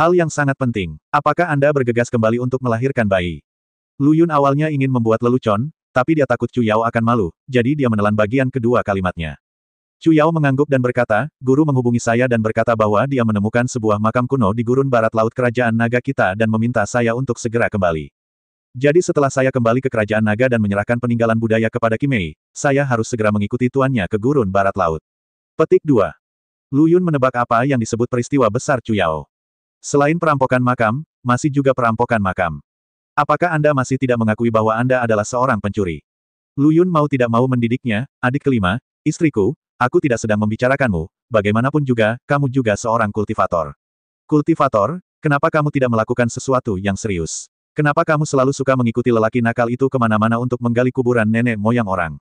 Hal yang sangat penting. Apakah Anda bergegas kembali untuk melahirkan bayi? Lu Yun awalnya ingin membuat lelucon, tapi dia takut Chu Yao akan malu, jadi dia menelan bagian kedua kalimatnya. Chu Yao mengangguk dan berkata, guru menghubungi saya dan berkata bahwa dia menemukan sebuah makam kuno di gurun barat laut kerajaan naga kita dan meminta saya untuk segera kembali. Jadi setelah saya kembali ke kerajaan naga dan menyerahkan peninggalan budaya kepada Kimei, saya harus segera mengikuti tuannya ke gurun barat laut. Petik 2. Lu Yun menebak apa yang disebut peristiwa besar Chu Yao. Selain perampokan makam, masih juga perampokan makam. Apakah Anda masih tidak mengakui bahwa Anda adalah seorang pencuri? Lu Yun mau tidak mau mendidiknya, adik kelima, istriku, aku tidak sedang membicarakanmu, bagaimanapun juga, kamu juga seorang kultivator. Kultivator, kenapa kamu tidak melakukan sesuatu yang serius? Kenapa kamu selalu suka mengikuti lelaki nakal itu kemana-mana untuk menggali kuburan nenek moyang orang?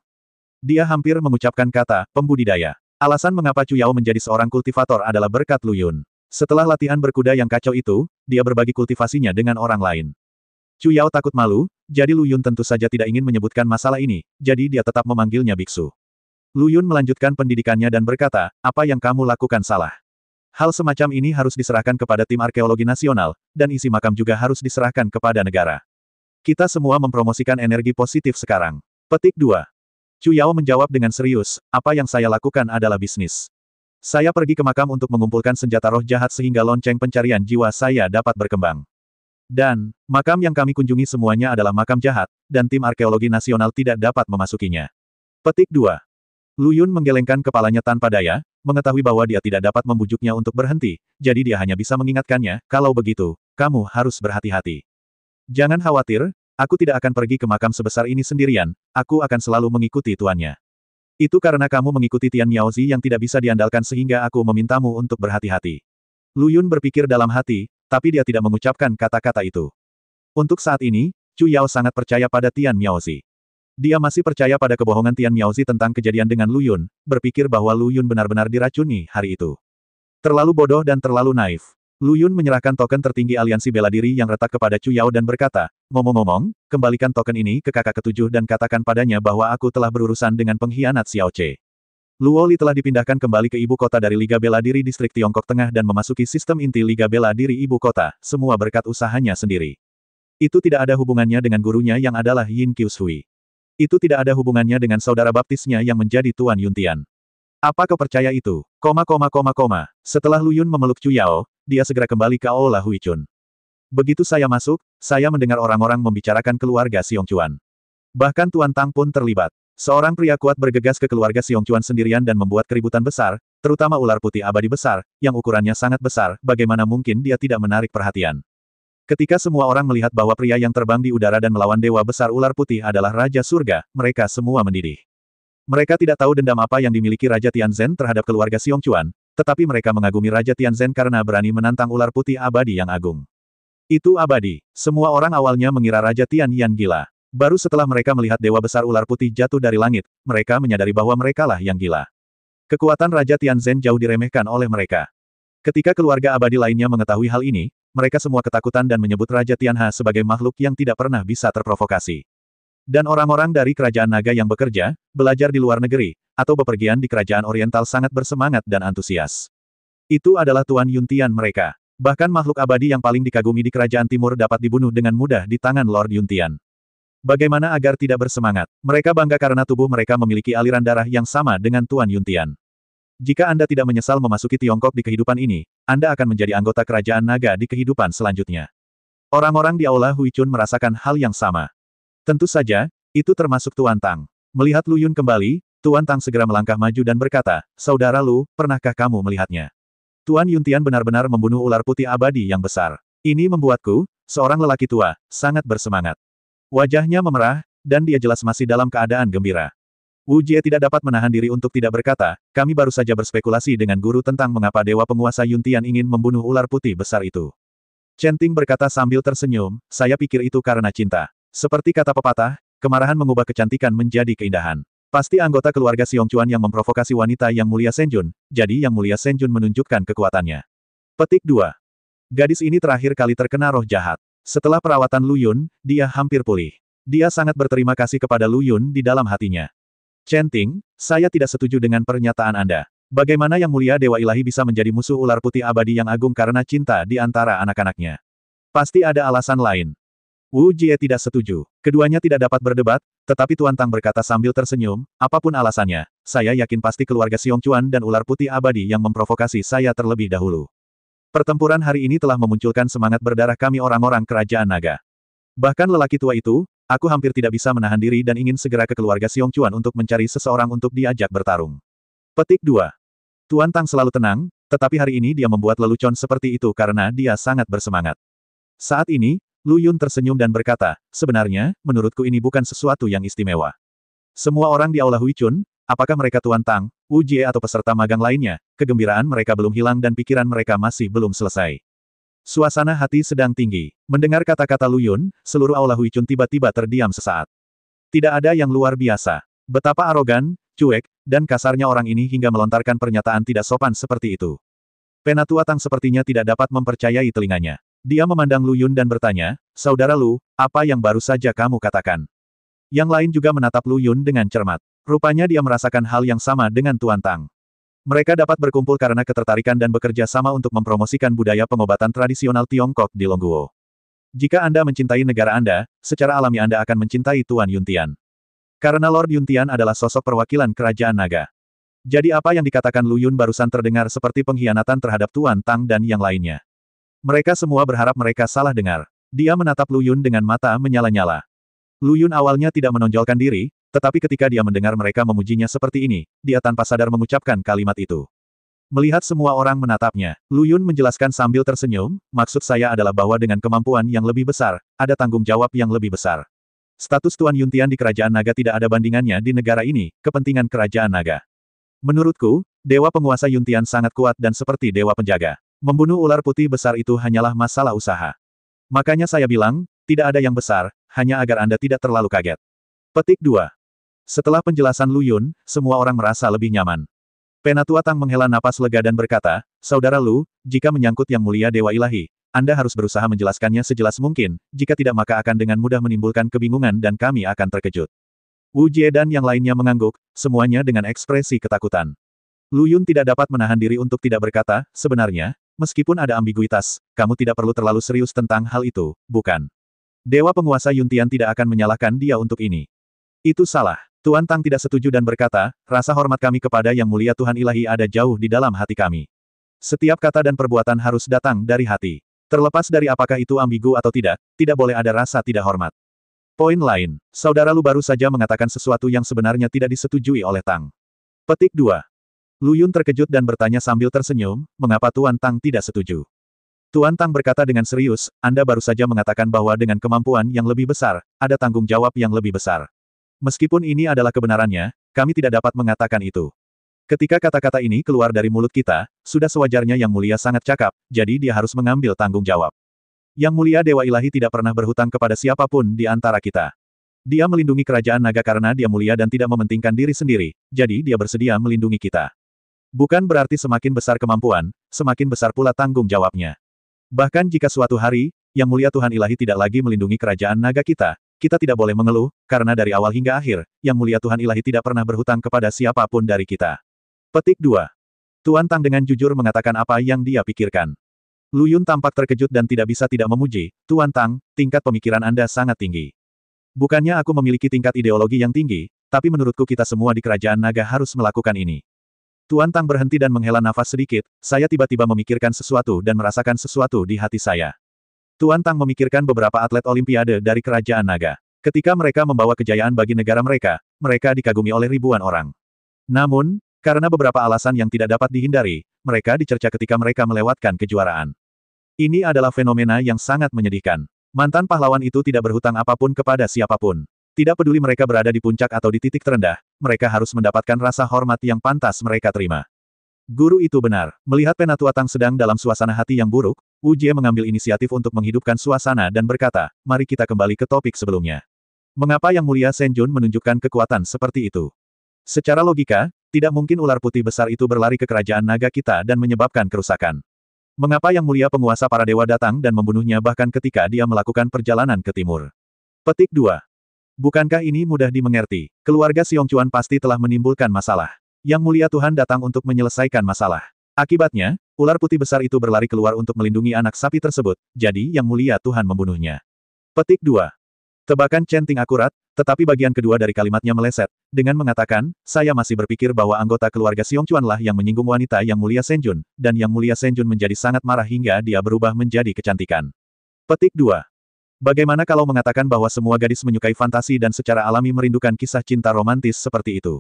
Dia hampir mengucapkan kata, pembudidaya. Alasan mengapa Chu Yao menjadi seorang kultivator adalah berkat Lu Yun. Setelah latihan berkuda yang kacau itu, dia berbagi kultivasinya dengan orang lain. Chu Yao takut malu, jadi Lu Yun tentu saja tidak ingin menyebutkan masalah ini, jadi dia tetap memanggilnya biksu. Lu Yun melanjutkan pendidikannya dan berkata, apa yang kamu lakukan salah? Hal semacam ini harus diserahkan kepada tim arkeologi nasional, dan isi makam juga harus diserahkan kepada negara. Kita semua mempromosikan energi positif sekarang. Petik 2. Chu Yao menjawab dengan serius, apa yang saya lakukan adalah bisnis. Saya pergi ke makam untuk mengumpulkan senjata roh jahat sehingga lonceng pencarian jiwa saya dapat berkembang. Dan, makam yang kami kunjungi semuanya adalah makam jahat, dan tim arkeologi nasional tidak dapat memasukinya. Petik 2. Lu Yun menggelengkan kepalanya tanpa daya, mengetahui bahwa dia tidak dapat membujuknya untuk berhenti, jadi dia hanya bisa mengingatkannya, kalau begitu, kamu harus berhati-hati. Jangan khawatir, aku tidak akan pergi ke makam sebesar ini sendirian, aku akan selalu mengikuti tuannya. Itu karena kamu mengikuti Tian Miaozi yang tidak bisa diandalkan sehingga aku memintamu untuk berhati-hati. Lu Yun berpikir dalam hati, tapi dia tidak mengucapkan kata-kata itu. Untuk saat ini, Chu Yao sangat percaya pada Tian Miaozi. Dia masih percaya pada kebohongan Tian Miaozi tentang kejadian dengan Lu Yun, berpikir bahwa Lu Yun benar-benar diracuni hari itu. Terlalu bodoh dan terlalu naif. Lu Yun menyerahkan token tertinggi aliansi bela diri yang retak kepada Chu Yao dan berkata, ngomong-ngomong, kembalikan token ini ke kakak ketujuh dan katakan padanya bahwa aku telah berurusan dengan pengkhianat Xiao Che. Luo Li telah dipindahkan kembali ke ibu kota dari Liga Bela Diri Distrik Tiongkok Tengah dan memasuki sistem inti Liga Bela Diri ibu kota, semua berkat usahanya sendiri. Itu tidak ada hubungannya dengan gurunya yang adalah Yin Qiushui. Itu tidak ada hubungannya dengan saudara baptisnya yang menjadi Tuan Yuntian. Apa kau percaya itu? Setelah Lu Yun memeluk Chu Yao, dia segera kembali ke Aula Huichun. Begitu saya masuk, saya mendengar orang-orang membicarakan keluarga Xiong Chuan. Bahkan Tuan Tang pun terlibat. Seorang pria kuat bergegas ke keluarga Xiong Chuan sendirian dan membuat keributan besar, terutama ular putih abadi besar, yang ukurannya sangat besar, bagaimana mungkin dia tidak menarik perhatian. Ketika semua orang melihat bahwa pria yang terbang di udara dan melawan dewa besar ular putih adalah Raja Surga, mereka semua mendidih. Mereka tidak tahu dendam apa yang dimiliki Raja Tianzhen terhadap keluarga Xiong Chuan, tetapi mereka mengagumi Raja Tianzhen karena berani menantang ular putih abadi yang agung. Itu abadi. Semua orang awalnya mengira Raja Tian Yan gila. Baru setelah mereka melihat dewa besar ular putih jatuh dari langit, mereka menyadari bahwa merekalah yang gila. Kekuatan Raja Tianzhen jauh diremehkan oleh mereka. Ketika keluarga abadi lainnya mengetahui hal ini, mereka semua ketakutan dan menyebut Raja Tianha sebagai makhluk yang tidak pernah bisa terprovokasi. Dan orang-orang dari kerajaan naga yang bekerja, belajar di luar negeri, atau bepergian di kerajaan oriental sangat bersemangat dan antusias. Itu adalah Tuan Yuntian mereka. Bahkan makhluk abadi yang paling dikagumi di kerajaan timur dapat dibunuh dengan mudah di tangan Lord Yuntian. Bagaimana agar tidak bersemangat? Mereka bangga karena tubuh mereka memiliki aliran darah yang sama dengan Tuan Yuntian. Jika Anda tidak menyesal memasuki Tiongkok di kehidupan ini, Anda akan menjadi anggota kerajaan naga di kehidupan selanjutnya. Orang-orang di Aula Huichun merasakan hal yang sama. Tentu saja, itu termasuk Tuan Tang. Melihat Lu Yun kembali, Tuan Tang segera melangkah maju dan berkata, Saudara Lu, pernahkah kamu melihatnya? Tuan Yuntian benar-benar membunuh ular putih abadi yang besar. Ini membuatku, seorang lelaki tua, sangat bersemangat. Wajahnya memerah, dan dia jelas masih dalam keadaan gembira. Wu Jie tidak dapat menahan diri untuk tidak berkata, kami baru saja berspekulasi dengan guru tentang mengapa dewa penguasa Yuntian ingin membunuh ular putih besar itu. Chen Ting berkata sambil tersenyum, saya pikir itu karena cinta. Seperti kata pepatah, kemarahan mengubah kecantikan menjadi keindahan. Pasti anggota keluarga Xiong Chuan yang memprovokasi wanita yang mulia Senjun, jadi yang mulia Senjun menunjukkan kekuatannya. Petik 2. Gadis ini terakhir kali terkena roh jahat. Setelah perawatan Lu Yun, dia hampir pulih. Dia sangat berterima kasih kepada Lu Yun di dalam hatinya. Chen Ting, saya tidak setuju dengan pernyataan Anda. Bagaimana Yang Mulia Dewa Ilahi bisa menjadi musuh ular putih abadi yang agung karena cinta di antara anak-anaknya? Pasti ada alasan lain. Wu Jie tidak setuju. Keduanya tidak dapat berdebat, tetapi Tuan Tang berkata sambil tersenyum, apapun alasannya, saya yakin pasti keluarga Xiongquan dan ular putih abadi yang memprovokasi saya terlebih dahulu. Pertempuran hari ini telah memunculkan semangat berdarah kami orang-orang kerajaan naga. Bahkan lelaki tua itu, aku hampir tidak bisa menahan diri dan ingin segera ke keluarga Xiongquan untuk mencari seseorang untuk diajak bertarung. Petik 2. Tuan Tang selalu tenang, tetapi hari ini dia membuat lelucon seperti itu karena dia sangat bersemangat. Saat ini, Lu Yun tersenyum dan berkata, sebenarnya, menurutku ini bukan sesuatu yang istimewa. Semua orang di Aula Huichun, apakah mereka Tuan Tang, Wu Jie atau peserta magang lainnya, kegembiraan mereka belum hilang dan pikiran mereka masih belum selesai. Suasana hati sedang tinggi. Mendengar kata-kata Lu Yun, seluruh Aula Huichun tiba-tiba terdiam sesaat. Tidak ada yang luar biasa. Betapa arogan, cuek, dan kasarnya orang ini hingga melontarkan pernyataan tidak sopan seperti itu. Penatua Tang sepertinya tidak dapat mempercayai telinganya. Dia memandang Lu Yun dan bertanya, Saudara Lu, apa yang baru saja kamu katakan? Yang lain juga menatap Lu Yun dengan cermat. Rupanya dia merasakan hal yang sama dengan Tuan Tang. Mereka dapat berkumpul karena ketertarikan dan bekerja sama untuk mempromosikan budaya pengobatan tradisional Tiongkok di Longguo. Jika Anda mencintai negara Anda, secara alami Anda akan mencintai Tuan Yuntian. Karena Lord Yuntian adalah sosok perwakilan kerajaan naga. Jadi apa yang dikatakan Lu Yun barusan terdengar seperti pengkhianatan terhadap Tuan Tang dan yang lainnya. Mereka semua berharap mereka salah dengar. Dia menatap Lu Yun dengan mata menyala-nyala. Lu Yun awalnya tidak menonjolkan diri, tetapi ketika dia mendengar mereka memujinya seperti ini, dia tanpa sadar mengucapkan kalimat itu. Melihat semua orang menatapnya, Lu Yun menjelaskan sambil tersenyum, maksud saya adalah bahwa dengan kemampuan yang lebih besar, ada tanggung jawab yang lebih besar. Status Tuan Yuntian di Kerajaan Naga tidak ada bandingannya di negara ini, kepentingan Kerajaan Naga. Menurutku, Dewa Penguasa Yuntian sangat kuat dan seperti Dewa Penjaga. Membunuh ular putih besar itu hanyalah masalah usaha. Makanya saya bilang, tidak ada yang besar, hanya agar Anda tidak terlalu kaget. Petik 2. Setelah penjelasan Lu Yun, semua orang merasa lebih nyaman. Penatua Tang menghela napas lega dan berkata, Saudara Lu, jika menyangkut Yang Mulia Dewa Ilahi, Anda harus berusaha menjelaskannya sejelas mungkin, jika tidak maka akan dengan mudah menimbulkan kebingungan dan kami akan terkejut. Wu Jie dan yang lainnya mengangguk, semuanya dengan ekspresi ketakutan. Lu Yun tidak dapat menahan diri untuk tidak berkata, sebenarnya, meskipun ada ambiguitas, kamu tidak perlu terlalu serius tentang hal itu, bukan? Dewa Penguasa Yuntian tidak akan menyalahkan dia untuk ini. Itu salah. Tuan Tang tidak setuju dan berkata, rasa hormat kami kepada Yang Mulia Tuhan Ilahi ada jauh di dalam hati kami. Setiap kata dan perbuatan harus datang dari hati. Terlepas dari apakah itu ambigu atau tidak boleh ada rasa tidak hormat. Poin lain, Saudara Lu baru saja mengatakan sesuatu yang sebenarnya tidak disetujui oleh Tang. Petik 2. Lu Yun terkejut dan bertanya sambil tersenyum, mengapa Tuan Tang tidak setuju? Tuan Tang berkata dengan serius, Anda baru saja mengatakan bahwa dengan kemampuan yang lebih besar, ada tanggung jawab yang lebih besar. Meskipun ini adalah kebenarannya, kami tidak dapat mengatakan itu. Ketika kata-kata ini keluar dari mulut kita, sudah sewajarnya Yang Mulia sangat cakap, jadi dia harus mengambil tanggung jawab. Yang Mulia Dewa Ilahi tidak pernah berhutang kepada siapapun di antara kita. Dia melindungi kerajaan naga karena dia mulia dan tidak mementingkan diri sendiri, jadi dia bersedia melindungi kita. Bukan berarti semakin besar kemampuan, semakin besar pula tanggung jawabnya. Bahkan jika suatu hari, Yang Mulia Tuhan Ilahi tidak lagi melindungi kerajaan naga kita tidak boleh mengeluh, karena dari awal hingga akhir, Yang Mulia Tuhan Ilahi tidak pernah berhutang kepada siapapun dari kita. Petik 2. Tuan Tang dengan jujur mengatakan apa yang dia pikirkan. Lu Yun tampak terkejut dan tidak bisa tidak memuji, Tuan Tang, tingkat pemikiran Anda sangat tinggi. Bukannya aku memiliki tingkat ideologi yang tinggi, tapi menurutku kita semua di Kerajaan Naga harus melakukan ini. Tuan Tang berhenti dan menghela nafas sedikit, saya tiba-tiba memikirkan sesuatu dan merasakan sesuatu di hati saya. Tuan Tang memikirkan beberapa atlet Olimpiade dari Kerajaan Naga. Ketika mereka membawa kejayaan bagi negara mereka, mereka dikagumi oleh ribuan orang. Namun, karena beberapa alasan yang tidak dapat dihindari, mereka dicerca ketika mereka melewatkan kejuaraan. Ini adalah fenomena yang sangat menyedihkan. Mantan pahlawan itu tidak berhutang apapun kepada siapapun. Tidak peduli mereka berada di puncak atau di titik terendah, mereka harus mendapatkan rasa hormat yang pantas mereka terima. Guru itu benar. Melihat Penatua Tang sedang dalam suasana hati yang buruk, Wu Jie mengambil inisiatif untuk menghidupkan suasana dan berkata, mari kita kembali ke topik sebelumnya. Mengapa Yang Mulia Shen Jun menunjukkan kekuatan seperti itu? Secara logika, tidak mungkin ular putih besar itu berlari ke kerajaan naga kita dan menyebabkan kerusakan. Mengapa Yang Mulia Penguasa para dewa datang dan membunuhnya bahkan ketika dia melakukan perjalanan ke timur? Petik 2. Bukankah ini mudah dimengerti? Keluarga Xiongquan pasti telah menimbulkan masalah. Yang Mulia Tuhan datang untuk menyelesaikan masalah. Akibatnya, ular putih besar itu berlari keluar untuk melindungi anak sapi tersebut, jadi Yang Mulia Tuhan membunuhnya. Petik 2. Tebakan Chen Ting akurat, tetapi bagian kedua dari kalimatnya meleset, dengan mengatakan, saya masih berpikir bahwa anggota keluarga Xiongquan lah yang menyinggung wanita Yang Mulia Senjun, dan Yang Mulia Senjun menjadi sangat marah hingga dia berubah menjadi kecantikan. Petik 2. Bagaimana kalau mengatakan bahwa semua gadis menyukai fantasi dan secara alami merindukan kisah cinta romantis seperti itu?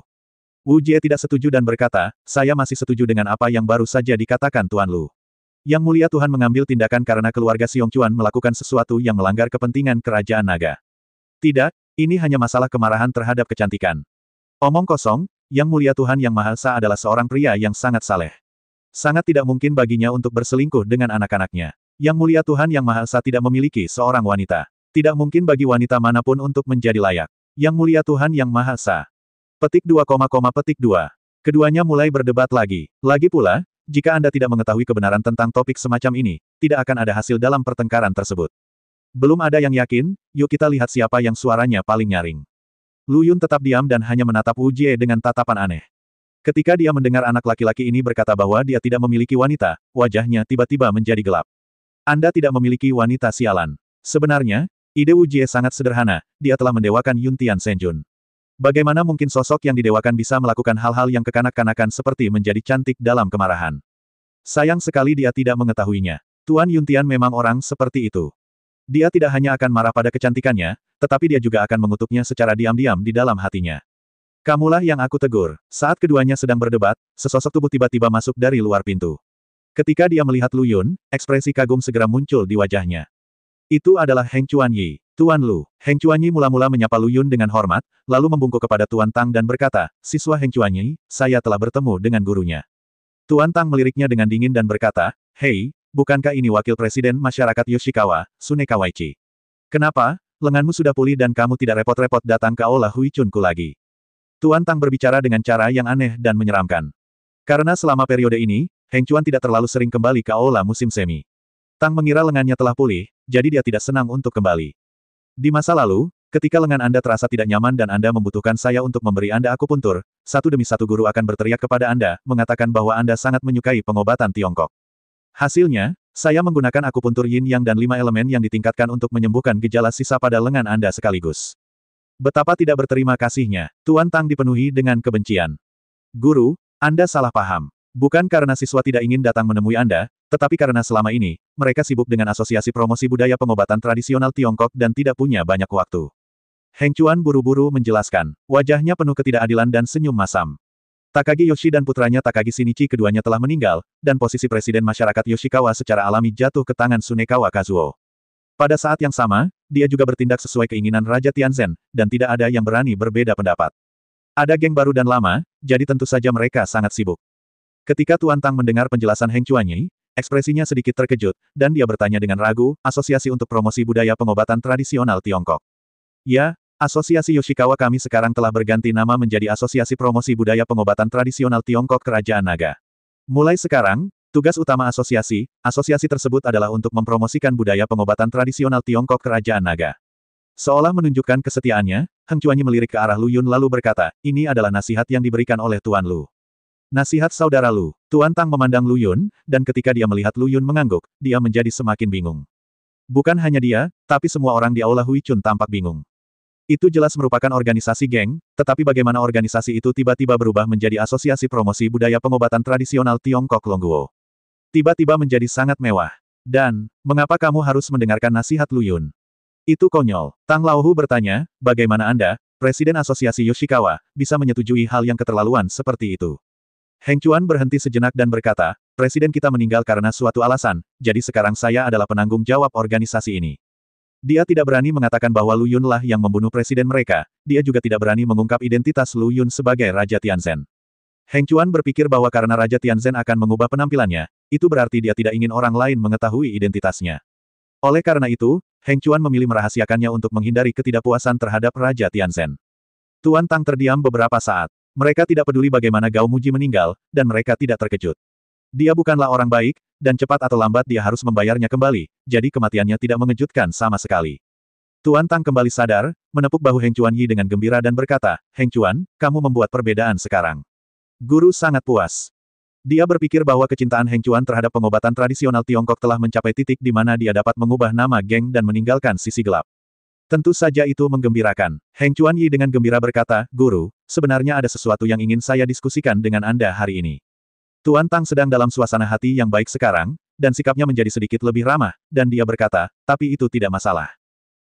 Wu Jie tidak setuju dan berkata, saya masih setuju dengan apa yang baru saja dikatakan Tuan Lu. Yang Mulia Tuhan mengambil tindakan karena keluarga Xiongquan melakukan sesuatu yang melanggar kepentingan kerajaan naga. Tidak, ini hanya masalah kemarahan terhadap kecantikan. Omong kosong, Yang Mulia Tuhan Yang Maha Esa adalah seorang pria yang sangat saleh. Sangat tidak mungkin baginya untuk berselingkuh dengan anak-anaknya. Yang Mulia Tuhan Yang Maha Esa tidak memiliki seorang wanita. Tidak mungkin bagi wanita manapun untuk menjadi layak. Yang Mulia Tuhan Yang Maha Esa. Petik 2, petik 2. Keduanya mulai berdebat lagi. Lagi pula, jika Anda tidak mengetahui kebenaran tentang topik semacam ini, tidak akan ada hasil dalam pertengkaran tersebut. Belum ada yang yakin, yuk kita lihat siapa yang suaranya paling nyaring. Lu Yun tetap diam dan hanya menatap Wu Jie dengan tatapan aneh. Ketika dia mendengar anak laki-laki ini berkata bahwa dia tidak memiliki wanita, wajahnya tiba-tiba menjadi gelap. Anda tidak memiliki wanita sialan. Sebenarnya, ide Wu Jie sangat sederhana, dia telah mendewakan Yuntian Senjun. Bagaimana mungkin sosok yang didewakan bisa melakukan hal-hal yang kekanak-kanakan seperti menjadi cantik dalam kemarahan? Sayang sekali dia tidak mengetahuinya. Tuan Yuntian memang orang seperti itu. Dia tidak hanya akan marah pada kecantikannya, tetapi dia juga akan mengutuknya secara diam-diam di dalam hatinya. Kamulah yang aku tegur. Saat keduanya sedang berdebat, sesosok tubuh tiba-tiba masuk dari luar pintu. Ketika dia melihat Lu Yun, ekspresi kagum segera muncul di wajahnya. Itu adalah Heng Chuanyi. Tuan Lu. Heng Chuanyi mula-mula menyapa Lu Yun dengan hormat, lalu membungkuk kepada Tuan Tang dan berkata, siswa Heng Chuanyi, saya telah bertemu dengan gurunya. Tuan Tang meliriknya dengan dingin dan berkata, hei, bukankah ini wakil presiden masyarakat Yoshikawa, Sune Kawaichi? Kenapa, lenganmu sudah pulih dan kamu tidak repot-repot datang ke Aula Huichunku lagi? Tuan Tang berbicara dengan cara yang aneh dan menyeramkan. Karena selama periode ini, Heng Chuan tidak terlalu sering kembali ke Aula musim semi. Tang mengira lengannya telah pulih, jadi dia tidak senang untuk kembali. Di masa lalu, ketika lengan Anda terasa tidak nyaman dan Anda membutuhkan saya untuk memberi Anda akupuntur, satu demi satu guru akan berteriak kepada Anda, mengatakan bahwa Anda sangat menyukai pengobatan Tiongkok. Hasilnya, saya menggunakan akupuntur yin yang dan 5 elemen yang ditingkatkan untuk menyembuhkan gejala sisa pada lengan Anda sekaligus. Betapa tidak berterima kasihnya, Tuan Tang dipenuhi dengan kebencian. Guru, Anda salah paham. Bukan karena siswa tidak ingin datang menemui Anda, tetapi karena selama ini, mereka sibuk dengan Asosiasi Promosi Budaya Pengobatan Tradisional Tiongkok dan tidak punya banyak waktu. Heng Chuan buru-buru menjelaskan. Wajahnya penuh ketidakadilan dan senyum masam. Takagi Yoshi dan putranya Takagi Shinichi keduanya telah meninggal, dan posisi Presiden Masyarakat Yoshikawa secara alami jatuh ke tangan Sunekawa Kazuo. Pada saat yang sama, dia juga bertindak sesuai keinginan Raja Tianzhen, dan tidak ada yang berani berbeda pendapat. Ada geng baru dan lama, jadi tentu saja mereka sangat sibuk. Ketika Tuan Tang mendengar penjelasan Heng Chuanyi, ekspresinya sedikit terkejut, dan dia bertanya dengan ragu, Asosiasi untuk Promosi Budaya Pengobatan Tradisional Tiongkok. Ya, Asosiasi Yoshikawa kami sekarang telah berganti nama menjadi Asosiasi Promosi Budaya Pengobatan Tradisional Tiongkok Kerajaan Naga. Mulai sekarang, tugas utama asosiasi tersebut adalah untuk mempromosikan budaya pengobatan tradisional Tiongkok Kerajaan Naga. Seolah menunjukkan kesetiaannya, Heng Chuanyi melirik ke arah Lu Yun lalu berkata, ini adalah nasihat yang diberikan oleh Tuan Lu. Nasihat saudara Lu. Tuan Tang memandang Lu Yun, dan ketika dia melihat Lu Yun mengangguk, dia menjadi semakin bingung. Bukan hanya dia, tapi semua orang di Aula Huichun tampak bingung. Itu jelas merupakan organisasi geng, tetapi bagaimana organisasi itu tiba-tiba berubah menjadi Asosiasi Promosi Budaya Pengobatan Tradisional Tiongkok Longguo. Tiba-tiba menjadi sangat mewah. Dan, mengapa kamu harus mendengarkan nasihat Lu Yun? Itu konyol. Tang Laohu bertanya, bagaimana Anda, Presiden Asosiasi Yoshikawa, bisa menyetujui hal yang keterlaluan seperti itu? Heng Chuan berhenti sejenak dan berkata, Presiden kita meninggal karena suatu alasan, jadi sekarang saya adalah penanggung jawab organisasi ini. Dia tidak berani mengatakan bahwa Lu Yun lah yang membunuh presiden mereka, dia juga tidak berani mengungkap identitas Lu Yun sebagai Raja Tianzhen. Heng Chuan berpikir bahwa karena Raja Tianzhen akan mengubah penampilannya, itu berarti dia tidak ingin orang lain mengetahui identitasnya. Oleh karena itu, Heng Chuan memilih merahasiakannya untuk menghindari ketidakpuasan terhadap Raja Tianzhen. Tuan Tang terdiam beberapa saat. Mereka tidak peduli bagaimana Gao Muji meninggal, dan mereka tidak terkejut. Dia bukanlah orang baik, dan cepat atau lambat dia harus membayarnya kembali, jadi kematiannya tidak mengejutkan sama sekali. Tuan Tang kembali sadar, menepuk bahu Heng Chuanyi dengan gembira dan berkata, Heng Chuan, kamu membuat perbedaan sekarang. Guru sangat puas. Dia berpikir bahwa kecintaan Heng Chuan terhadap pengobatan tradisional Tiongkok telah mencapai titik di mana dia dapat mengubah nama geng dan meninggalkan sisi gelap. Tentu saja itu menggembirakan. Heng Chuan Yi dengan gembira berkata, Guru, sebenarnya ada sesuatu yang ingin saya diskusikan dengan Anda hari ini. Tuan Tang sedang dalam suasana hati yang baik sekarang, dan sikapnya menjadi sedikit lebih ramah, dan dia berkata, tapi itu tidak masalah.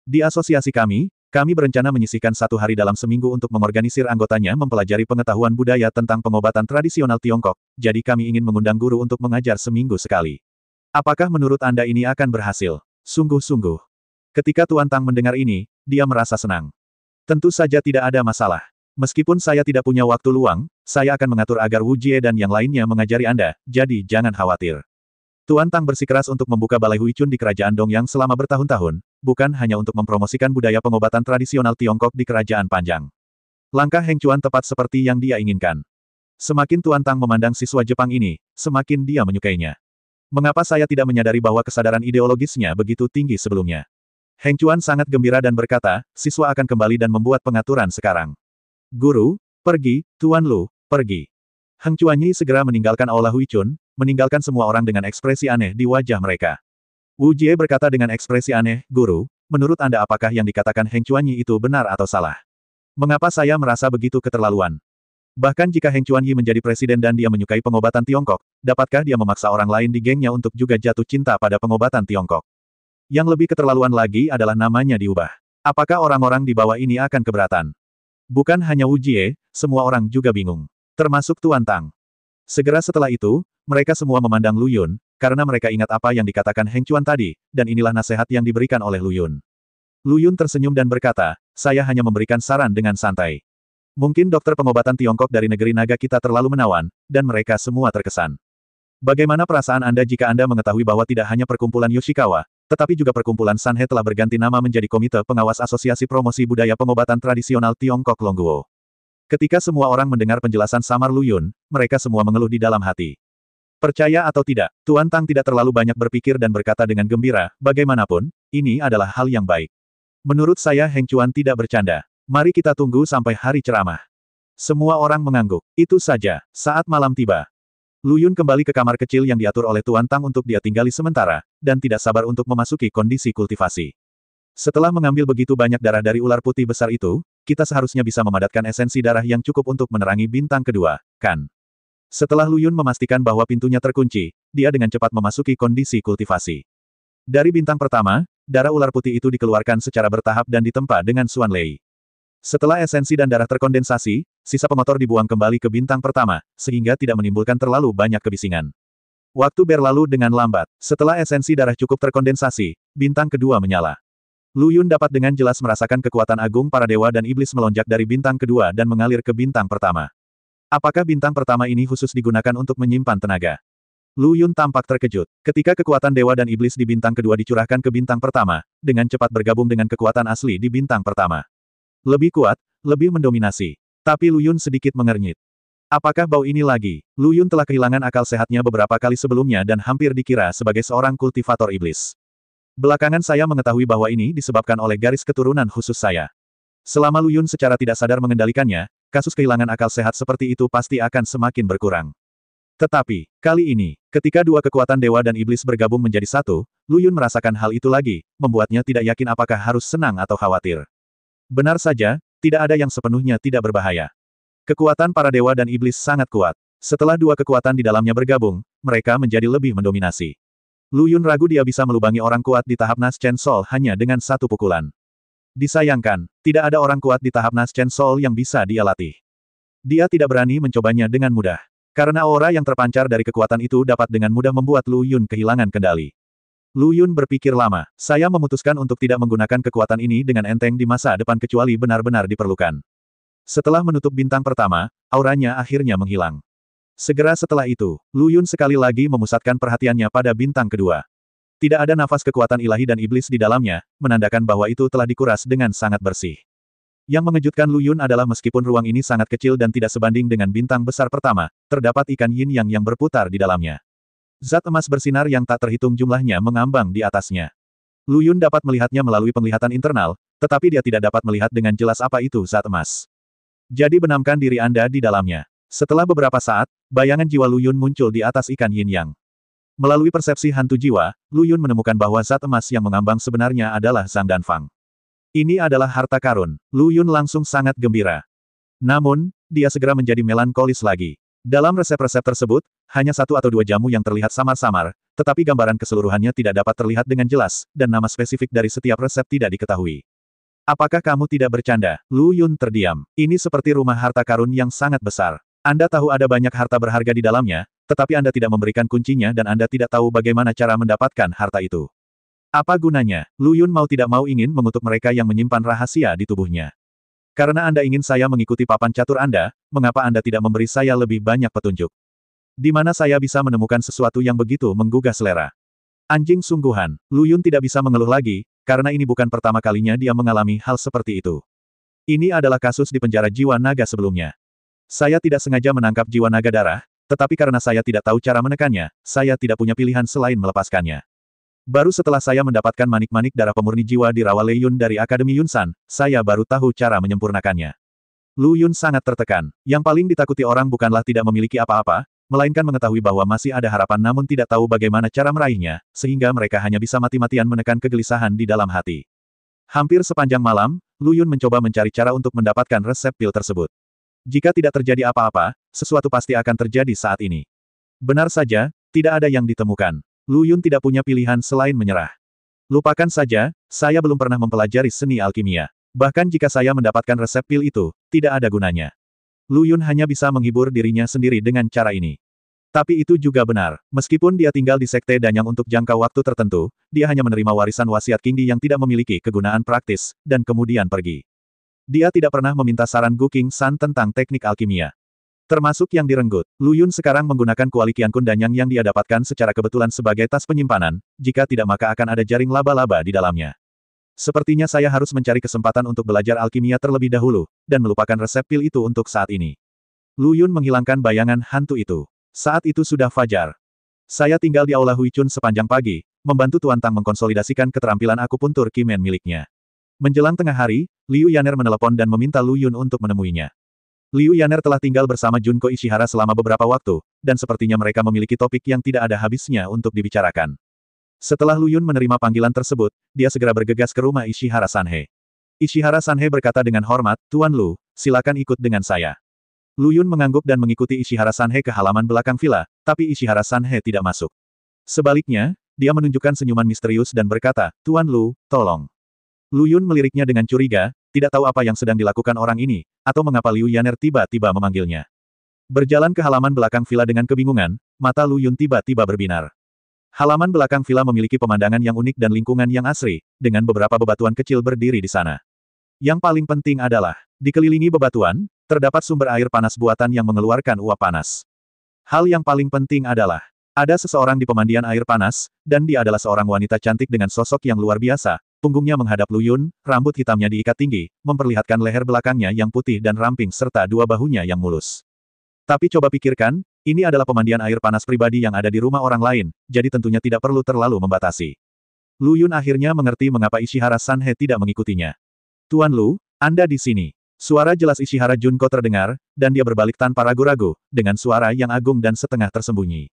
Di asosiasi kami berencana menyisihkan 1 hari dalam seminggu untuk mengorganisir anggotanya mempelajari pengetahuan budaya tentang pengobatan tradisional Tiongkok, jadi kami ingin mengundang guru untuk mengajar seminggu sekali. Apakah menurut Anda ini akan berhasil? Sungguh-sungguh. Ketika Tuan Tang mendengar ini, dia merasa senang. Tentu saja tidak ada masalah. Meskipun saya tidak punya waktu luang, saya akan mengatur agar Wu Jie dan yang lainnya mengajari Anda, jadi jangan khawatir. Tuan Tang bersikeras untuk membuka Balai Huicun di Kerajaan Dongyang selama bertahun-tahun, bukan hanya untuk mempromosikan budaya pengobatan tradisional Tiongkok di Kerajaan Panjang. Langkah Heng Chuan tepat seperti yang dia inginkan. Semakin Tuan Tang memandang siswa Jepang ini, semakin dia menyukainya. Mengapa saya tidak menyadari bahwa kesadaran ideologisnya begitu tinggi sebelumnya? Heng Chuan sangat gembira dan berkata, siswa akan kembali dan membuat pengaturan sekarang. Guru, pergi, Tuan Lu, pergi. Heng Chuan Yi segera meninggalkan Aula Huicun, meninggalkan semua orang dengan ekspresi aneh di wajah mereka. Wu Jie berkata dengan ekspresi aneh, Guru, menurut Anda apakah yang dikatakan Heng Chuan Yi itu benar atau salah? Mengapa saya merasa begitu keterlaluan? Bahkan jika Heng Chuan Yi menjadi presiden dan dia menyukai pengobatan Tiongkok, dapatkah dia memaksa orang lain di gengnya untuk juga jatuh cinta pada pengobatan Tiongkok? Yang lebih keterlaluan lagi adalah namanya diubah. Apakah orang-orang di bawah ini akan keberatan? Bukan hanya Wu Jie, semua orang juga bingung. Termasuk Tuan Tang. Segera setelah itu, mereka semua memandang Lu Yun, karena mereka ingat apa yang dikatakan Heng Chuan tadi, dan inilah nasihat yang diberikan oleh Lu Yun. Lu Yun tersenyum dan berkata, saya hanya memberikan saran dengan santai. Mungkin dokter pengobatan Tiongkok dari negeri naga kita terlalu menawan, dan mereka semua terkesan. Bagaimana perasaan Anda jika Anda mengetahui bahwa tidak hanya perkumpulan Yoshikawa, tetapi juga perkumpulan Sanhe telah berganti nama menjadi Komite Pengawas Asosiasi Promosi Budaya Pengobatan Tradisional Tiongkok Longguo? Ketika semua orang mendengar penjelasan samar Lu Yun, mereka semua mengeluh di dalam hati. Percaya atau tidak, Tuan Tang tidak terlalu banyak berpikir dan berkata dengan gembira, bagaimanapun, ini adalah hal yang baik. Menurut saya Heng Chuan tidak bercanda. Mari kita tunggu sampai hari ceramah. Semua orang mengangguk. Itu saja, saat malam tiba. Lu Yun kembali ke kamar kecil yang diatur oleh Tuan Tang untuk dia tinggali sementara, dan tidak sabar untuk memasuki kondisi kultivasi. Setelah mengambil begitu banyak darah dari ular putih besar itu, kita seharusnya bisa memadatkan esensi darah yang cukup untuk menerangi bintang kedua, kan? Setelah Lu Yun memastikan bahwa pintunya terkunci, dia dengan cepat memasuki kondisi kultivasi. Dari bintang pertama, darah ular putih itu dikeluarkan secara bertahap dan ditempa dengan Xuan Lei. Setelah esensi dan darah terkondensasi, sisa pemotor dibuang kembali ke bintang pertama, sehingga tidak menimbulkan terlalu banyak kebisingan. Waktu berlalu dengan lambat. Setelah esensi darah cukup terkondensasi, bintang kedua menyala. Lu Yun dapat dengan jelas merasakan kekuatan agung para dewa dan iblis melonjak dari bintang kedua dan mengalir ke bintang pertama. Apakah bintang pertama ini khusus digunakan untuk menyimpan tenaga? Lu Yun tampak terkejut. Ketika kekuatan dewa dan iblis di bintang kedua dicurahkan ke bintang pertama, dengan cepat bergabung dengan kekuatan asli di bintang pertama. Lebih kuat, lebih mendominasi. Tapi Lu Yun sedikit mengernyit. Apakah bau ini lagi? Lu Yun telah kehilangan akal sehatnya beberapa kali sebelumnya dan hampir dikira sebagai seorang kultivator iblis. Belakangan saya mengetahui bahwa ini disebabkan oleh garis keturunan khusus saya. Selama Lu Yun secara tidak sadar mengendalikannya, kasus kehilangan akal sehat seperti itu pasti akan semakin berkurang. Tetapi, kali ini, ketika dua kekuatan dewa dan iblis bergabung menjadi satu, Lu Yun merasakan hal itu lagi, membuatnya tidak yakin apakah harus senang atau khawatir. Benar saja, tidak ada yang sepenuhnya tidak berbahaya. Kekuatan para dewa dan iblis sangat kuat. Setelah dua kekuatan di dalamnya bergabung, mereka menjadi lebih mendominasi. Lu Yun ragu dia bisa melubangi orang kuat di tahap Nas Chen Sol hanya dengan satu pukulan. Disayangkan, tidak ada orang kuat di tahap Nas Chen Sol yang bisa dia latih. Dia tidak berani mencobanya dengan mudah. Karena aura yang terpancar dari kekuatan itu dapat dengan mudah membuat Lu Yun kehilangan kendali. Lu Yun berpikir lama, saya memutuskan untuk tidak menggunakan kekuatan ini dengan enteng di masa depan kecuali benar-benar diperlukan. Setelah menutup bintang pertama, auranya akhirnya menghilang. Segera setelah itu, Lu Yun sekali lagi memusatkan perhatiannya pada bintang kedua. Tidak ada nafas kekuatan ilahi dan iblis di dalamnya, menandakan bahwa itu telah dikuras dengan sangat bersih. Yang mengejutkan Lu Yun adalah meskipun ruang ini sangat kecil dan tidak sebanding dengan bintang besar pertama, terdapat ikan yin yang berputar di dalamnya. Zat emas bersinar yang tak terhitung jumlahnya mengambang di atasnya. Lu Yun dapat melihatnya melalui penglihatan internal, tetapi dia tidak dapat melihat dengan jelas apa itu zat emas. Jadi benamkan diri Anda di dalamnya. Setelah beberapa saat, bayangan jiwa Lu Yun muncul di atas ikan yin yang. Melalui persepsi hantu jiwa, Lu Yun menemukan bahwa zat emas yang mengambang sebenarnya adalah Zhang Danfang. Ini adalah harta karun. Lu Yun langsung sangat gembira. Namun, dia segera menjadi melankolis lagi. Dalam resep-resep tersebut, hanya 1 atau 2 jamu yang terlihat samar-samar, tetapi gambaran keseluruhannya tidak dapat terlihat dengan jelas, dan nama spesifik dari setiap resep tidak diketahui. Apakah kamu tidak bercanda? Lu Yun terdiam. Ini seperti rumah harta karun yang sangat besar. Anda tahu ada banyak harta berharga di dalamnya, tetapi Anda tidak memberikan kuncinya dan Anda tidak tahu bagaimana cara mendapatkan harta itu. Apa gunanya? Lu Yun mau tidak mau ingin mengutuk mereka yang menyimpan rahasia di tubuhnya. Karena Anda ingin saya mengikuti papan catur Anda, mengapa Anda tidak memberi saya lebih banyak petunjuk? Di mana saya bisa menemukan sesuatu yang begitu menggugah selera? Anjing sungguhan. Lu Yun tidak bisa mengeluh lagi, karena ini bukan pertama kalinya dia mengalami hal seperti itu. Ini adalah kasus di penjara jiwa naga sebelumnya. Saya tidak sengaja menangkap jiwa naga darah, tetapi karena saya tidak tahu cara menekannya, saya tidak punya pilihan selain melepaskannya. Baru setelah saya mendapatkan manik-manik darah pemurni jiwa di rawa Lei Yun dari Akademi Yunsan, saya baru tahu cara menyempurnakannya. Lu Yun sangat tertekan. Yang paling ditakuti orang bukanlah tidak memiliki apa-apa, melainkan mengetahui bahwa masih ada harapan namun tidak tahu bagaimana cara meraihnya, sehingga mereka hanya bisa mati-matian menekan kegelisahan di dalam hati. Hampir sepanjang malam, Lu Yun mencoba mencari cara untuk mendapatkan resep pil tersebut. Jika tidak terjadi apa-apa, sesuatu pasti akan terjadi saat ini. Benar saja, tidak ada yang ditemukan. Lu Yun tidak punya pilihan selain menyerah. Lupakan saja, saya belum pernah mempelajari seni alkimia. Bahkan jika saya mendapatkan resep pil itu, tidak ada gunanya. Lu Yun hanya bisa menghibur dirinya sendiri dengan cara ini. Tapi itu juga benar, meskipun dia tinggal di Sekte Danyang untuk jangka waktu tertentu, dia hanya menerima warisan wasiat King Di yang tidak memiliki kegunaan praktis, dan kemudian pergi. Dia tidak pernah meminta saran Gu King San tentang teknik alkimia. Termasuk yang direnggut. Lu Yun sekarang menggunakan kuali Qiankun Danyang yang dia dapatkan secara kebetulan sebagai tas penyimpanan, jika tidak maka akan ada jaring laba-laba di dalamnya. Sepertinya saya harus mencari kesempatan untuk belajar alkimia terlebih dahulu, dan melupakan resep pil itu untuk saat ini. Lu Yun menghilangkan bayangan hantu itu. Saat itu sudah fajar. Saya tinggal di Aula Huichun sepanjang pagi, membantu Tuan Tang mengkonsolidasikan keterampilan akupuntur Kimen miliknya. Menjelang tengah hari, Liu Yaner menelepon dan meminta Lu Yun untuk menemuinya. Liu Yaner telah tinggal bersama Junko Ishihara selama beberapa waktu, dan sepertinya mereka memiliki topik yang tidak ada habisnya untuk dibicarakan. Setelah Lu Yun menerima panggilan tersebut, dia segera bergegas ke rumah Ishihara Sanhe. Ishihara Sanhe berkata dengan hormat, Tuan Lu, silakan ikut dengan saya. Lu Yun mengangguk dan mengikuti Ishihara Sanhe ke halaman belakang villa, tapi Ishihara Sanhe tidak masuk. Sebaliknya, dia menunjukkan senyuman misterius dan berkata, Tuan Lu, tolong. Lu Yun meliriknya dengan curiga, tidak tahu apa yang sedang dilakukan orang ini, atau mengapa Liu Yaner tiba-tiba memanggilnya. Berjalan ke halaman belakang villa dengan kebingungan, mata Lu Yun tiba-tiba berbinar. Halaman belakang villa memiliki pemandangan yang unik dan lingkungan yang asri, dengan beberapa bebatuan kecil berdiri di sana. Yang paling penting adalah, dikelilingi bebatuan, terdapat sumber air panas buatan yang mengeluarkan uap panas. Hal yang paling penting adalah, ada seseorang di pemandian air panas, dan dia adalah seorang wanita cantik dengan sosok yang luar biasa, punggungnya menghadap Lu Yun, rambut hitamnya diikat tinggi, memperlihatkan leher belakangnya yang putih dan ramping serta 2 bahunya yang mulus. Tapi coba pikirkan, ini adalah pemandian air panas pribadi yang ada di rumah orang lain, jadi tentunya tidak perlu terlalu membatasi. Lu Yun akhirnya mengerti mengapa Ishihara Sanhe tidak mengikutinya. Tuan Lu, Anda di sini. Suara jelas Ishihara Junko terdengar, dan dia berbalik tanpa ragu-ragu, dengan suara yang agung dan setengah tersembunyi.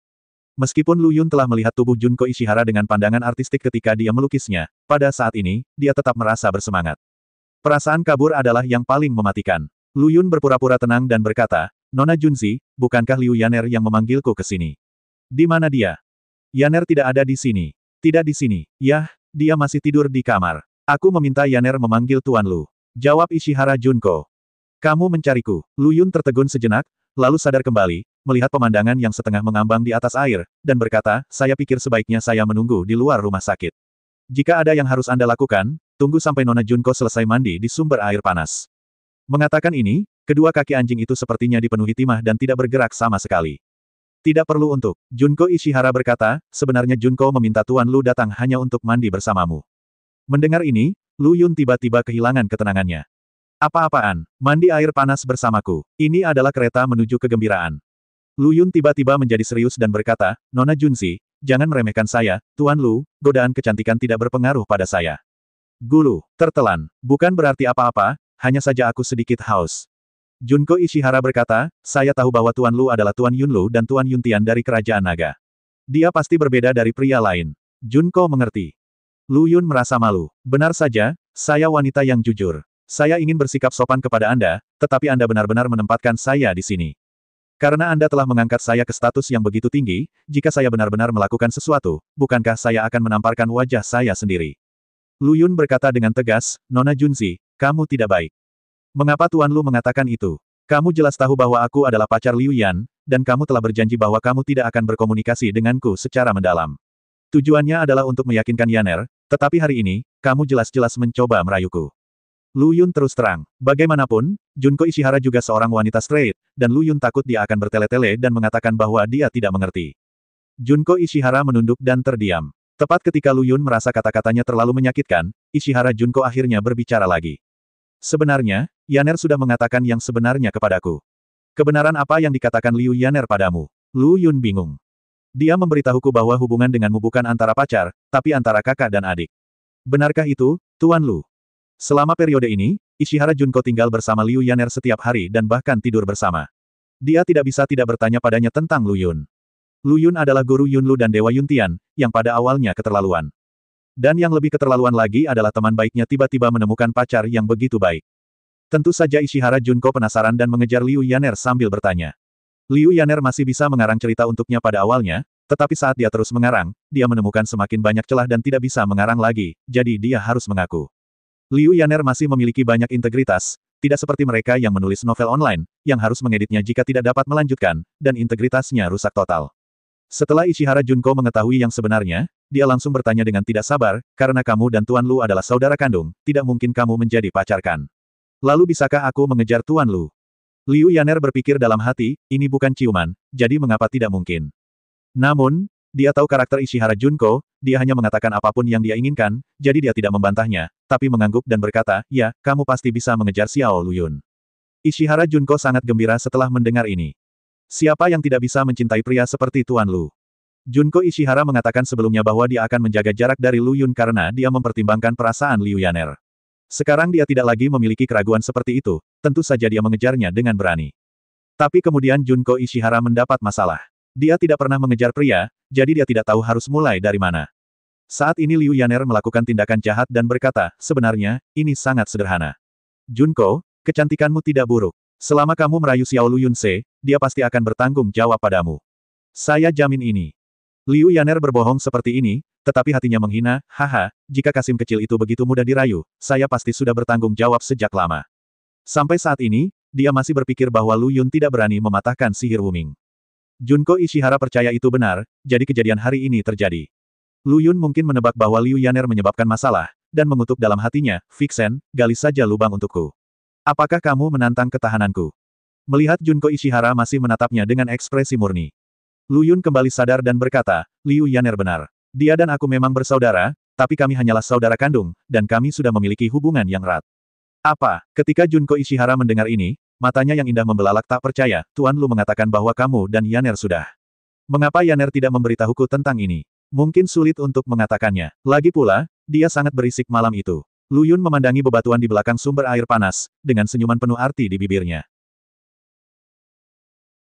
Meskipun Lu Yun telah melihat tubuh Junko Ishihara dengan pandangan artistik ketika dia melukisnya, pada saat ini, dia tetap merasa bersemangat. Perasaan kabur adalah yang paling mematikan. Lu Yun berpura-pura tenang dan berkata, Nona Junzi, bukankah Liu Yaner yang memanggilku ke sini? Di mana dia? Yaner tidak ada di sini. Tidak di sini. Yah, dia masih tidur di kamar. Aku meminta Yaner memanggil Tuan Lu. Jawab Ishihara Junko. Kamu mencariku. Lu Yun tertegun sejenak, lalu sadar kembali, melihat pemandangan yang setengah mengambang di atas air, dan berkata, saya pikir sebaiknya saya menunggu di luar rumah sakit. Jika ada yang harus Anda lakukan, tunggu sampai Nona Junko selesai mandi di sumber air panas. Mengatakan ini, kedua kaki anjing itu sepertinya dipenuhi timah dan tidak bergerak sama sekali. Tidak perlu untuk, Junko Ishihara berkata, sebenarnya Junko meminta Tuan Lu datang hanya untuk mandi bersamamu. Mendengar ini, Lu Yun tiba-tiba kehilangan ketenangannya. Apa-apaan, mandi air panas bersamaku, ini adalah kereta menuju kegembiraan. Lu Yun tiba-tiba menjadi serius dan berkata, Nona Junzi, jangan meremehkan saya, Tuan Lu, godaan kecantikan tidak berpengaruh pada saya. Gulu, tertelan, bukan berarti apa-apa, hanya saja aku sedikit haus. Junko Ishihara berkata, saya tahu bahwa Tuan Lu adalah Tuan Yunlu dan Tuan Yuntian dari Kerajaan Naga. Dia pasti berbeda dari pria lain. Junko mengerti. Lu Yun merasa malu. Benar saja, saya wanita yang jujur. Saya ingin bersikap sopan kepada Anda, tetapi Anda benar-benar menempatkan saya di sini. Karena Anda telah mengangkat saya ke status yang begitu tinggi, jika saya benar-benar melakukan sesuatu, bukankah saya akan menamparkan wajah saya sendiri? Lu Yun berkata dengan tegas, Nona Junzi, kamu tidak baik. Mengapa Tuan Lu mengatakan itu? Kamu jelas tahu bahwa aku adalah pacar Liu Yan, dan kamu telah berjanji bahwa kamu tidak akan berkomunikasi denganku secara mendalam. Tujuannya adalah untuk meyakinkan Yaner, tetapi hari ini, kamu jelas-jelas mencoba merayuku. Lu Yun terus terang. Bagaimanapun, Junko Ishihara juga seorang wanita straight, dan Lu Yun takut dia akan bertele-tele dan mengatakan bahwa dia tidak mengerti. Junko Ishihara menunduk dan terdiam. Tepat ketika Lu Yun merasa kata-katanya terlalu menyakitkan, Ishihara Junko akhirnya berbicara lagi. Sebenarnya, Yaner sudah mengatakan yang sebenarnya kepadaku. Kebenaran apa yang dikatakan Liu Yaner padamu? Lu Yun bingung. Dia memberitahuku bahwa hubungan denganmu bukan antara pacar, tapi antara kakak dan adik. Benarkah itu, Tuan Lu? Selama periode ini, Ishihara Junko tinggal bersama Liu Yaner setiap hari dan bahkan tidur bersama. Dia tidak bisa tidak bertanya padanya tentang Lu Yun. Lu Yun adalah guru Yunlu dan Dewa Yuntian, yang pada awalnya keterlaluan. Dan yang lebih keterlaluan lagi adalah teman baiknya tiba-tiba menemukan pacar yang begitu baik. Tentu saja Ishihara Junko penasaran dan mengejar Liu Yaner sambil bertanya. Liu Yaner masih bisa mengarang cerita untuknya pada awalnya, tetapi saat dia terus mengarang, dia menemukan semakin banyak celah dan tidak bisa mengarang lagi, jadi dia harus mengaku. Liu Yaner masih memiliki banyak integritas, tidak seperti mereka yang menulis novel online, yang harus mengeditnya jika tidak dapat melanjutkan, dan integritasnya rusak total. Setelah Ishihara Junko mengetahui yang sebenarnya, dia langsung bertanya dengan tidak sabar, karena kamu dan Tuan Lu adalah saudara kandung, tidak mungkin kamu menjadi pacar kan? Lalu bisakah aku mengejar Tuan Lu? Liu Yaner berpikir dalam hati, ini bukan ciuman, jadi mengapa tidak mungkin? Namun, dia tahu karakter Ishihara Junko, dia hanya mengatakan apapun yang dia inginkan, jadi dia tidak membantahnya, tapi mengangguk dan berkata, ya, kamu pasti bisa mengejar Xiao Luyun. Ishihara Junko sangat gembira setelah mendengar ini. Siapa yang tidak bisa mencintai pria seperti Tuan Lu? Junko Ishihara mengatakan sebelumnya bahwa dia akan menjaga jarak dari Lu Yun karena dia mempertimbangkan perasaan Liu Yaner. Sekarang dia tidak lagi memiliki keraguan seperti itu, tentu saja dia mengejarnya dengan berani. Tapi kemudian Junko Ishihara mendapat masalah. Dia tidak pernah mengejar pria, jadi dia tidak tahu harus mulai dari mana. Saat ini Liu Yaner melakukan tindakan jahat dan berkata, sebenarnya, ini sangat sederhana. Junko, kecantikanmu tidak buruk. Selama kamu merayu Xiao Luyunse, dia pasti akan bertanggung jawab padamu. Saya jamin ini. Liu Yaner berbohong seperti ini, tetapi hatinya menghina, haha, jika Kasim kecil itu begitu mudah dirayu, saya pasti sudah bertanggung jawab sejak lama. Sampai saat ini, dia masih berpikir bahwa Lu Yun tidak berani mematahkan sihir Wuming. Junko Ishihara percaya itu benar, jadi kejadian hari ini terjadi. Lu Yun mungkin menebak bahwa Liu Yaner menyebabkan masalah, dan mengutuk dalam hatinya, Vixen, gali saja lubang untukku. Apakah kamu menantang ketahananku? Melihat Junko Ishihara masih menatapnya dengan ekspresi murni. Lu Yun kembali sadar dan berkata, Liu Yaner benar. Dia dan aku memang bersaudara, tapi kami hanyalah saudara kandung, dan kami sudah memiliki hubungan yang erat. Apa? Ketika Junko Ishihara mendengar ini, matanya yang indah membelalak tak percaya, Tuan Lu mengatakan bahwa kamu dan Yaner sudah. Mengapa Yaner tidak memberitahuku tentang ini? Mungkin sulit untuk mengatakannya. Lagi pula, dia sangat berisik malam itu. Lu Yun memandangi bebatuan di belakang sumber air panas, dengan senyuman penuh arti di bibirnya.